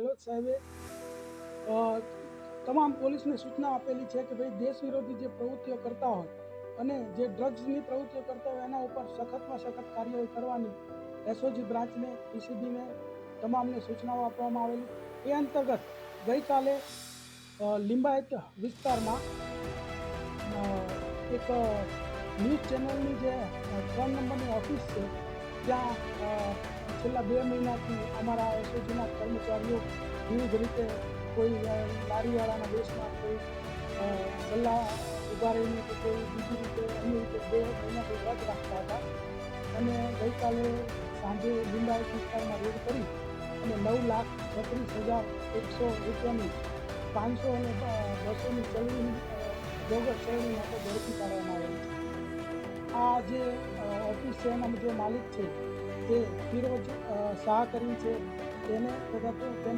ગેહલોત સાહેબે તમામ પોલીસને સૂચના આપેલી છે કે ભાઈ દેશ વિરોધી જે પ્રવૃત્તિઓ કરતા હોય અને જે ડ્રગ્સની પ્રવૃત્તિઓ કરતા હોય એના ઉપર સખતમાં સખત કાર્યવાહી કરવાની એસઓજી બ્રાન્ચને પીસીબીને તમામને સૂચનાઓ આપવામાં આવેલી. એ અંતર્ગત ગઈકાલે લિંબાયત વિસ્તારમાં એક ન્યૂઝ ચેનલની જે 3 નંબરની ઓફિસ છે ત્યાં છેલ્લા 2 મહિનાથી અમારા એસઓજીના કર્મચારીઓ વિવિધ રીતે કોઈ લારીવાળાના દેશમાં કોઈ ગલ્લા ઉભા રહીને કે કોઈ બીજી રીતે અન્ય રીતે 2 મહિનાથી રદ રાખતા હતા અને ગઈકાલે સાંજે લિંબાયત વિસ્તારમાં રેડ કરી અને 9,36,100 રૂપિયાની 500 અને 200ની ચલણી બોગસ ચલણી માટે ઝડપી પાડવામાં આવેલી છે. આ જે ઓફિસ છે એના જે માલિક છે તે ફિરોજ શાહ કરીને છે તેને તથા તેના